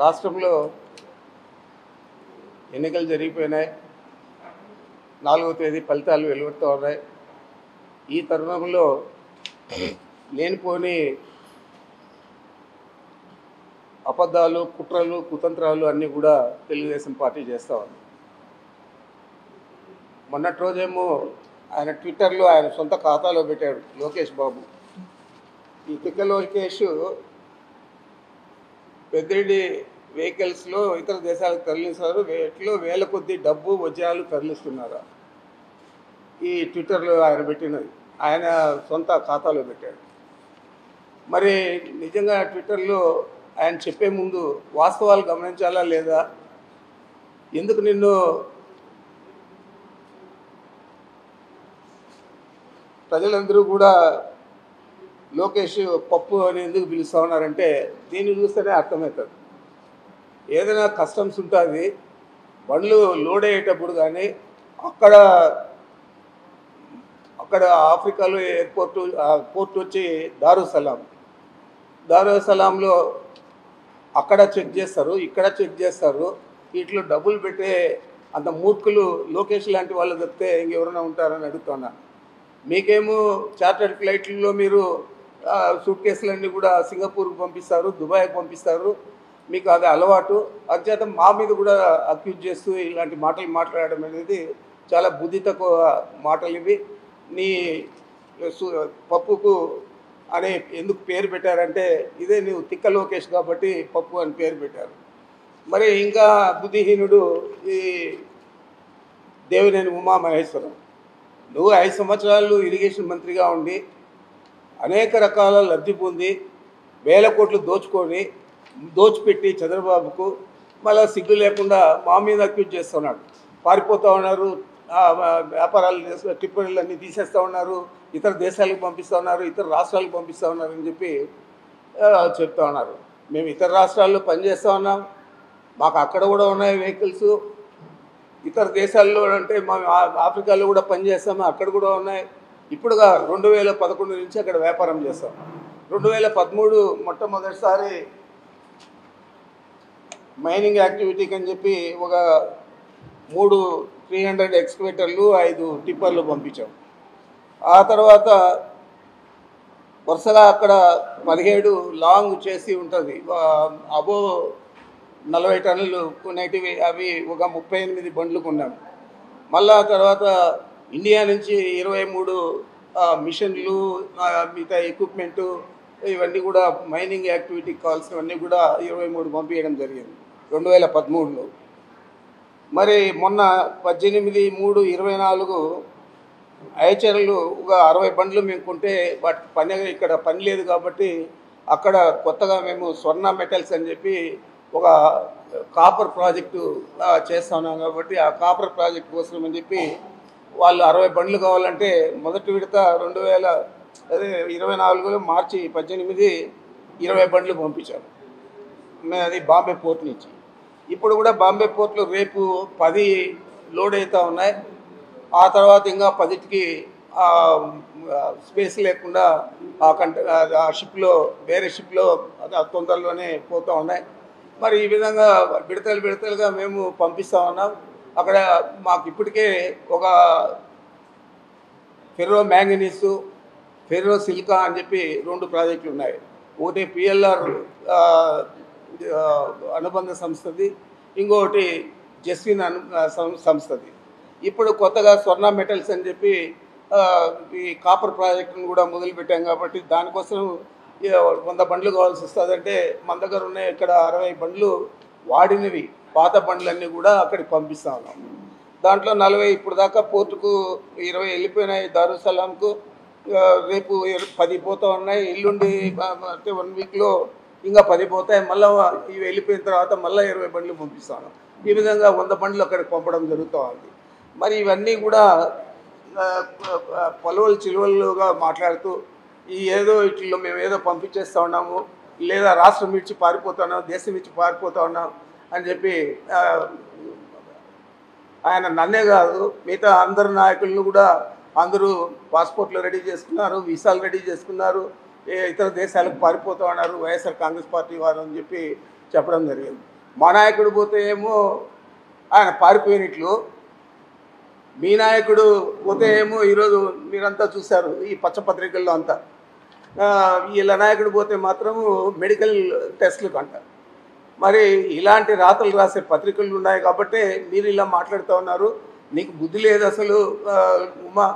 రాష్ట్రంలో ఎన్నికలు జరిగిపోయినాయి. 4వ తేదీ ఫలితాలు వెలువడుతూ ఉన్నాయి. ఈ తరుణంలో లేనిపోని అబద్ధాలు, కుట్రలు, కుతంత్రాలు అన్నీ కూడా తెలుగుదేశం పార్టీ చేస్తూ ఉంది. మొన్నటి రోజేమో ఆయన ట్విట్టర్లో ఆయన సొంత ఖాతాలో పెట్టాడు లోకేష్ బాబు. ఈ తిక్క లోకేష్ పెద్దిరెడ్డి వెహికల్స్లో ఇతర దేశాలకు తరలిస్తారు, వీటిలో వేల కొద్ది డబ్బు వజ్రాలు తరలిస్తున్నారు. ఈ ట్విట్టర్లో ఆయన పెట్టినది ఆయన సొంత ఖాతాలో పెట్టాడు. మరి నిజంగా ట్విట్టర్లో ఆయన చెప్పే ముందు వాస్తవాలు గమనించాలా లేదా? ఎందుకు నిన్ను ప్రజలందరూ కూడా లోకేష్ పప్పు అని ఎందుకు పిలుస్తూ ఉన్నారంటే దీన్ని చూస్తేనే అర్థమవుతుంది. ఏదైనా కస్టమ్స్ ఉంటుంది, బండ్లు లోడ్ అయ్యేటప్పుడు కానీ అక్కడ ఆఫ్రికాలో పోర్ట్ వచ్చి దారుసలాంలో అక్కడ చెక్ చేస్తారు, ఇక్కడ చెక్ చేస్తారు. వీటిలో డబ్బులు పెట్టే అంత మూర్ఖులు లోకేష్ లాంటి వాళ్ళు తప్పితే ఇంకెవరైనా ఉంటారని అడుగుతున్నా. మీకేమో చార్టర్డ్ ఫ్లైట్లలో మీరు సూట్ కేసులన్నీ కూడా సింగపూర్కి పంపిస్తారు, దుబాయ్కి పంపిస్తారు. మీకు అది అలవాటు. అంచేత మా మీద కూడా అక్యూజ్ చేస్తూ ఇలాంటి మాటలు మాట్లాడడం అనేది చాలా బుద్ధి తక్కువ మాటలు ఇవి. నీ పప్పుకు అనే ఎందుకు పేరు పెట్టారంటే ఇదే నువ్వు తిక్క లోకేష్ కాబట్టి పప్పు అని పేరు పెట్టారు. మరి ఇంకా బుద్ధిహీనుడు ఈ దేవినేని ఉమామహేశ్వరం. నువ్వు 5 సంవత్సరాలు ఇరిగేషన్ మంత్రిగా ఉండి అనేక రకాల లబ్ధి పొంది వేల కోట్లు దోచిపెట్టి చంద్రబాబుకు మళ్ళీ సిగ్గు లేకుండా మా మీద అక్యూజ్ చేస్తున్నాడు. పారిపోతూ ఉన్నారు, వ్యాపారాలు టిప్పర్లు అన్నీ తీసేస్తూ ఉన్నారు, ఇతర దేశాలకు పంపిస్తూ ఉన్నారు, ఇతర రాష్ట్రాలకు పంపిస్తూ ఉన్నారు అని చెప్పి చెప్తా ఉన్నారు. మేము ఇతర రాష్ట్రాల్లో పనిచేస్తూ ఉన్నాం, మాకు అక్కడ కూడా ఉన్నాయి వెహికల్స్. ఇతర దేశాల్లో అంటే మేము ఆఫ్రికాలో కూడా పనిచేస్తాము, అక్కడ కూడా ఉన్నాయి. ఇప్పుడుగా 2011 నుంచి అక్కడ వ్యాపారం చేస్తాం. 2013 మొట్టమొదటిసారి మైనింగ్ యాక్టివిటీకి అని చెప్పి ఒక 300 ఎక్స్కవేటర్లు 5 టిప్పర్లు పంపించాం. ఆ తర్వాత వరుసగా అక్కడ 17 లాంగ్ చేసి ఉంటుంది, అబో 40 టన్నులు కొనేటివి, అవి ఒక 38 బండ్లు కొన్నాము. మళ్ళా తర్వాత ఇండియా నుంచి 23 మిషన్లు, మిగతా ఎక్విప్మెంటు, ఇవన్నీ కూడా మైనింగ్ యాక్టివిటీకి కావాల్సినవన్నీ కూడా 23 పంపించడం జరిగింది 2013లో. మరి మొన్న 18/3/24 ఐచర్లు ఒక 60 బండ్లు మేము కొంటే వాటి ఇక్కడ పని లేదు కాబట్టి అక్కడ కొత్తగా మేము స్వర్ణ మెటల్స్ అని చెప్పి ఒక కాపర్ ప్రాజెక్టు చేస్తా ఉన్నాం. కాబట్టి ఆ కాపర్ ప్రాజెక్ట్ కోసం అని చెప్పి వాళ్ళు 60 బండ్లు కావాలంటే మొదటి విడత 2024 మార్చి 18 20 బండ్లు పంపించాము. అది బాంబే పోర్ట్ నుంచి. ఇప్పుడు కూడా బాంబే పోర్ట్లో రేపు 10 లోడ్ అవుతూ ఉన్నాయి. ఆ తర్వాత ఇంకా 10కి స్పేస్ లేకుండా ఆ షిప్లో వేరే షిప్లో తొందరలోనే పోతూ ఉన్నాయి. మరి ఈ విధంగా విడతలుగా మేము పంపిస్తూ ఉన్నాం. అక్కడ మాకు ఇప్పటికే ఒక ఫెర్రో మ్యాంగనీసు, ఫెర్రో సిలికా అని చెప్పి 2 ప్రాజెక్టులు ఉన్నాయి. ఒకటి పిఎల్ఆర్ అనుబంధ సంస్థది, ఇంకొకటి జస్విన్ సంస్థది. ఇప్పుడు కొత్తగా స్వర్ణ మెటల్స్ అని చెప్పి ఈ కాపర్ ప్రాజెక్టును కూడా మొదలుపెట్టాం. కాబట్టి దానికోసం 100 బండ్లు కావాల్సి వస్తుందంటే మన దగ్గర ఉన్నాయి ఇక్కడ 60 బండ్లు వాడినవి, పాత బండ్లన్నీ కూడా అక్కడికి పంపిస్తూ ఉన్నాం. దాంట్లో 40 ఇప్పుడు దాకా పోర్టుకు 20 వెళ్ళిపోయినాయి దారుసలాంకు. రేపు 10 పోతూ ఉన్నాయి. ఎల్లుండి అంటే 1 వీక్లో ఇంకా 10 పోతాయి. మళ్ళీ ఇవి వెళ్ళిపోయిన తర్వాత మళ్ళీ 20 బండ్లు పంపిస్తాను. ఈ విధంగా 100 బండ్లు అక్కడికి పంపడం జరుగుతూ ఉంది. మరి ఇవన్నీ కూడా పొలవలు చిలువలుగా మాట్లాడుతూ ఏదో వీటిల్లో మేము ఏదో పంపించేస్తూ ఉన్నాము, లేదా రాష్ట్రం విడిచి పారిపోతున్నాం, దేశం విడిచి పారిపోతూ ఉన్నాం అని చెప్పి ఆయన నన్నే కాదు మిగతా అందరు నాయకులను కూడా అందరూ పాస్పోర్ట్లు రెడీ చేసుకున్నారు, వీసాలు రెడీ చేసుకున్నారు, ఇతర దేశాలకు పారిపోతూ ఉన్నారు వైఎస్ఆర్ కాంగ్రెస్ పార్టీ వారు అని చెప్పి చెప్పడం జరిగింది. మా నాయకుడు పోతే ఏమో ఆయన పారిపోయినట్లు, మీ నాయకుడు పోతే ఏమో ఈరోజు మీరంతా చూశారు ఈ పచ్చపత్రికల్లో అంతా, వీళ్ళ నాయకుడు పోతే మాత్రము మెడికల్ టెస్టులకు అంట. మరి ఇలాంటి రాతలు రాసే పత్రికలు ఉన్నాయి కాబట్టి మీరు ఇలా మాట్లాడుతూ ఉన్నారు. నీకు బుద్ధి లేదు అసలు. ఉమా,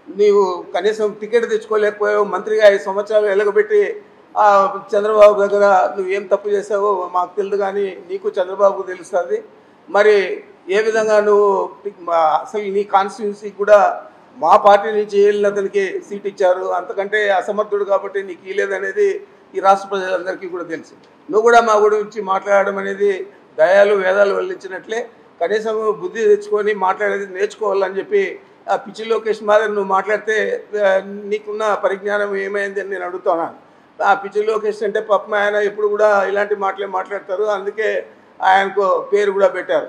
నీవు కనీసం టికెట్ తెచ్చుకోలేకపోయావు, మంత్రిగా 5 సంవత్సరాలు ఎలగబెట్టి చంద్రబాబు దగ్గర నువ్వేం తప్పు చేసావో మాకు తెలియదు, కానీ నీకు చంద్రబాబుకు తెలుస్తుంది. మరి ఏ విధంగా నువ్వు అసలు నీ కాన్స్టిట్యున్సీకి కూడా మా పార్టీ నుంచి వెళ్ళిన అతనికి సీట్ ఇచ్చారు, అంతకంటే అసమర్థుడు కాబట్టి నీకు ఇవ్వలేదనేది ఈ రాష్ట్ర ప్రజలందరికీ కూడా తెలుసు. నువ్వు కూడా మా గురించి మాట్లాడడం అనేది దయాలు వేదాలు వల్లించినట్లే. కనీసం బుద్ధి తెచ్చుకొని మాట్లాడేది నేర్చుకోవాలని చెప్పి ఆ పిచ్చి లోకేష్ మాదిరి నువ్వు మాట్లాడితే నీకున్న పరిజ్ఞానం ఏమైంది అని నేను అడుగుతున్నాను. ఆ పిచ్చి లోకేష్ అంటే పాపం ఆయన ఎప్పుడు కూడా ఇలాంటి మాటలే మాట్లాడతారు, అందుకే ఆయనకు పేరు కూడా పెట్టారు.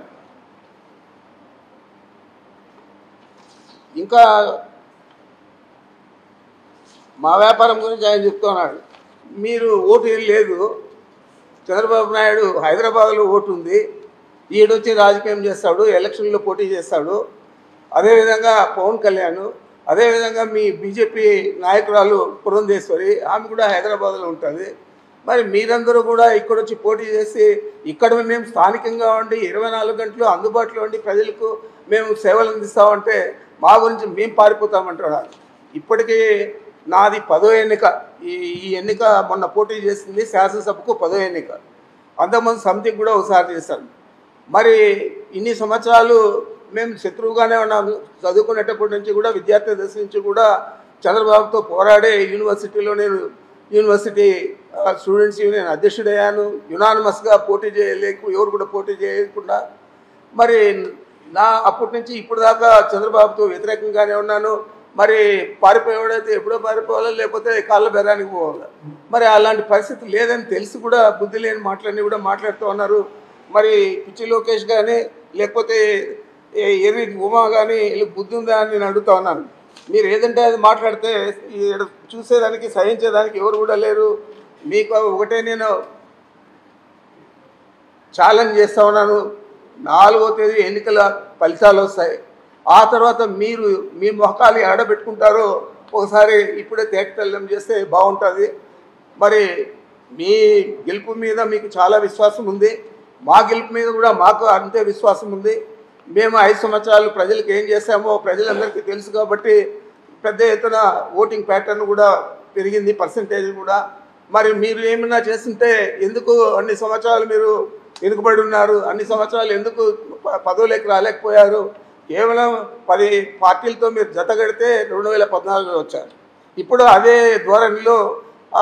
ఇంకా మా వ్యాపారం గురించి ఆయన చెప్తున్నాడు. మీరు ఓటు లేదు, చంద్రబాబు నాయుడు హైదరాబాద్లో ఓటు ఉంది, ఈడొచ్చి రాజకీయం చేస్తాడు, ఎలక్షన్లో పోటీ చేస్తాడు. అదేవిధంగా పవన్ కళ్యాణ్, అదేవిధంగా మీ బీజేపీ నాయకురాలు పురంధేశ్వరి, ఆమె కూడా హైదరాబాద్లో ఉంటుంది. మరి మీరందరూ కూడా ఇక్కడ వచ్చి పోటీ చేసి ఇక్కడ మేము స్థానికంగా ఉండి 24 గంటలు అందుబాటులో ఉండి ప్రజలకు మేము సేవలు అందిస్తామంటే మా గురించి మేము పారిపోతామంటున్నారు. ఇప్పటికీ నాది 10వ ఎన్నిక. ఈ ఎన్నిక మొన్న పోటీ చేసింది శాసనసభకు 10వ ఎన్నిక. అంతకుముందు సమితికి కూడా ఒకసారి చేశాను. మరి ఇన్ని సంవత్సరాలు మేము శత్రువుగానే ఉన్నాము. చదువుకునేటప్పటి నుంచి కూడా విద్యార్థి దశ నుంచి కూడా చంద్రబాబుతో పోరాడే యూనివర్సిటీలో నేను యూనివర్సిటీ స్టూడెంట్స్ యూనియన్ అధ్యక్షుడయ్యాను. యునానిమస్గా పోటీ ఎవరు కూడా పోటీ చేయకుండా మరి అప్పటి నుంచి ఇప్పుడు దాకా చంద్రబాబుతో వ్యతిరేకంగానే ఉన్నాను. మరి పారిపోయేవాడైతే ఎప్పుడో పారిపోవాలి, లేకపోతే కాళ్ళ బెరానికి పోవాలి. మరి అలాంటి పరిస్థితి లేదని తెలిసి కూడా బుద్ధి లేని మాటలన్నీ కూడా మాట్లాడుతూ ఉన్నారు. మరి పిచ్చి లోకేష్ కానీ లేకపోతే ఎర్రి ఉమా కానీ వీళ్ళకి బుద్ధి ఉందా అని నేను అడుగుతా ఉన్నాను. మీరు ఏదంటే అది మాట్లాడితే చూసేదానికి సహించేదానికి ఎవరు కూడా లేరు. మీకు ఒకటే నేను ఛాలెంజ్ చేస్తూ ఉన్నాను. 4వ తేదీ ఎన్నికల ఫలితాలు వస్తాయి. ఆ తర్వాత మీరు మీ మొహకాలు ఆడబెట్టుకుంటారో ఒకసారి ఇప్పుడే తేటతెల్లం చేస్తే బాగుంటుంది. మరి మీ గెలుపు మీద మీకు చాలా విశ్వాసం ఉంది, మా గెలుపు మీద కూడా మాకు అంతే విశ్వాసం ఉంది. మేము 5 సంవత్సరాలు ప్రజలకు ఏం చేశామో ప్రజలందరికీ తెలుసు కాబట్టి పెద్ద ఎత్తున ఓటింగ్ ప్యాటర్న్ కూడా పెరిగింది, పర్సంటేజ్ కూడా. మరి మీరు ఏమైనా చేస్తుంటే ఎందుకు అన్ని సంవత్సరాలు మీరు వెనుకబడి ఉన్నారు? అన్ని సంవత్సరాలు ఎందుకు పదవులకు రాలేకపోయారు? కేవలం 10 పార్టీలతో మీరు జతగడితే 2014లో వచ్చారు. ఇప్పుడు అదే ధోరణిలో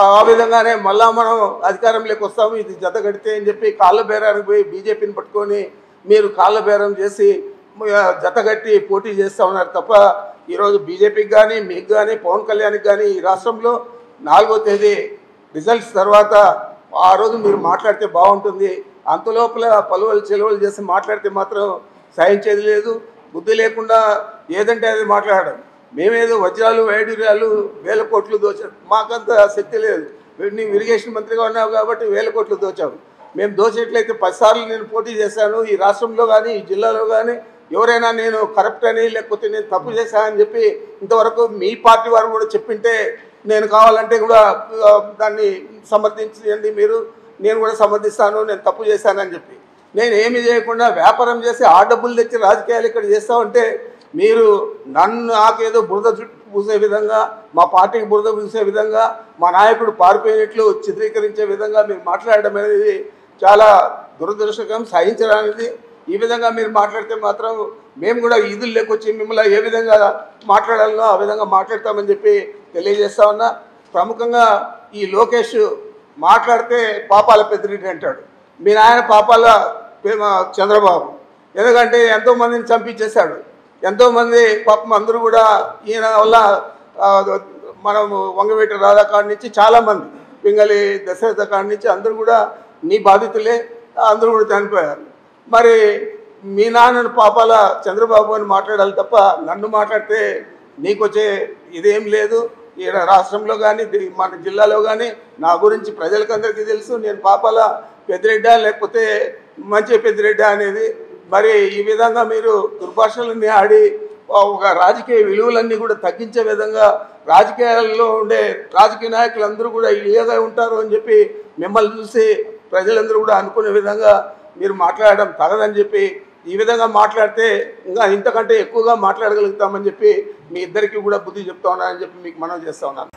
ఆ విధంగానే మళ్ళా మనం అధికారంలోకి వస్తాము, ఇది జతగడితే అని చెప్పి కాళ్ళ బేరానికి పోయి బీజేపీని పట్టుకొని మీరు కాళ్ళ బేరం చేసి జతగట్టి పోటీ చేస్తూ ఉన్నారు తప్ప ఈరోజు బీజేపీకి కానీ మీకు కానీ పవన్ కళ్యాణ్కి కానీ ఈ రాష్ట్రంలో 4వ తేదీ రిజల్ట్స్ తర్వాత ఆ రోజు మీరు మాట్లాడితే బాగుంటుంది. అంతలోపల పలువలు చెలవలు చేసి మాట్లాడితే మాత్రం సహించేది లేదు. బుద్ధి లేకుండా ఏదంటే అది మాట్లాడడం. మేమేదో వజ్రాలు వైడూర్యాలు 1000 కోట్లు దోచాం, మాకంత శక్తి లేదు. నీవు ఇరిగేషన్ మంత్రిగా ఉన్నావు కాబట్టి 1000 కోట్లు దోచావు. మేము దోచేట్లయితే 10 సార్లు నేను పోటీ చేశాను. ఈ రాష్ట్రంలో కానీ ఈ జిల్లాలో కానీ ఎవరైనా నేను కరప్ట్ అని లేకపోతే నేను తప్పు చేశానని చెప్పి ఇంతవరకు మీ పార్టీ వారు కూడా చెప్పింటే నేను కావాలంటే కూడా దాన్ని సమర్థించండి మీరు, నేను కూడా సమర్థిస్తాను నేను తప్పు చేశానని చెప్పి. నేను ఏమి చేయకుండా వ్యాపారం చేసి ఆ డబ్బులు తెచ్చి రాజకీయాలు ఇక్కడ చేస్తామంటే మీరు నాకేదో బురద పూసే విధంగా, మా పార్టీకి బురద పూసే విధంగా, మా నాయకుడు పారిపోయినట్లు చిత్రీకరించే విధంగా మీరు మాట్లాడడం అనేది చాలా దురదృష్టకరం, సహించడానికి. ఈ విధంగా మీరు మాట్లాడితే మాత్రం మేము కూడా ఈదులు లేకొచ్చి మిమ్మల్ని ఏ విధంగా మాట్లాడాలనో ఆ విధంగా మాట్లాడతామని చెప్పి తెలియజేస్తా ఉన్నా. ప్రముఖంగా ఈ లోకేష్ మాట్లాడితే పాపాల పెద్దిరెడ్డి అంటాడు. మీ నాయన పాపాల చంద్రబాబు, ఎందుకంటే ఎంతోమందిని చంపించేశాడు. ఎంతోమంది పాపం అందరూ కూడా ఈయన వల్ల మనం వంగవేటి రాధా కాడి నుంచి చాలామంది, పింగళి దశరథ కాడి నుంచి అందరూ కూడా నీ బాధితులే, అందరూ కూడా చనిపోయారు. మరి మీ నాన్నను పాపాల చంద్రబాబు అని మాట్లాడాలి తప్ప నన్ను మాట్లాడితే నీకు వచ్చే ఇదేం లేదు. ఈ రాష్ట్రంలో కానీ మన జిల్లాలో కానీ నా గురించి ప్రజలకందరికీ తెలుసు. నేను పాపాల పెద్దిరెడ్డా లేకపోతే మంచి పెద్దిరెడ్డి అనేది. మరి ఈ విధంగా మీరు దుర్భాషలన్నీ ఆడి ఒక రాజకీయ విలువలన్నీ కూడా తగ్గించే విధంగా రాజకీయాల్లో ఉండే రాజకీయ నాయకులందరూ కూడా ఇలాగే ఉంటారు అని చెప్పి మిమ్మల్ని చూసి ప్రజలందరూ కూడా అనుకునే విధంగా మీరు మాట్లాడడం తగదని చెప్పి, ఈ విధంగా మాట్లాడితే ఇంకా ఇంతకంటే ఎక్కువగా మాట్లాడగలుగుతామని చెప్పి మీ ఇద్దరికీ కూడా బుద్ధి చెప్తా ఉన్నానని చెప్పి మీకు మనవి చేస్తా ఉన్నాను.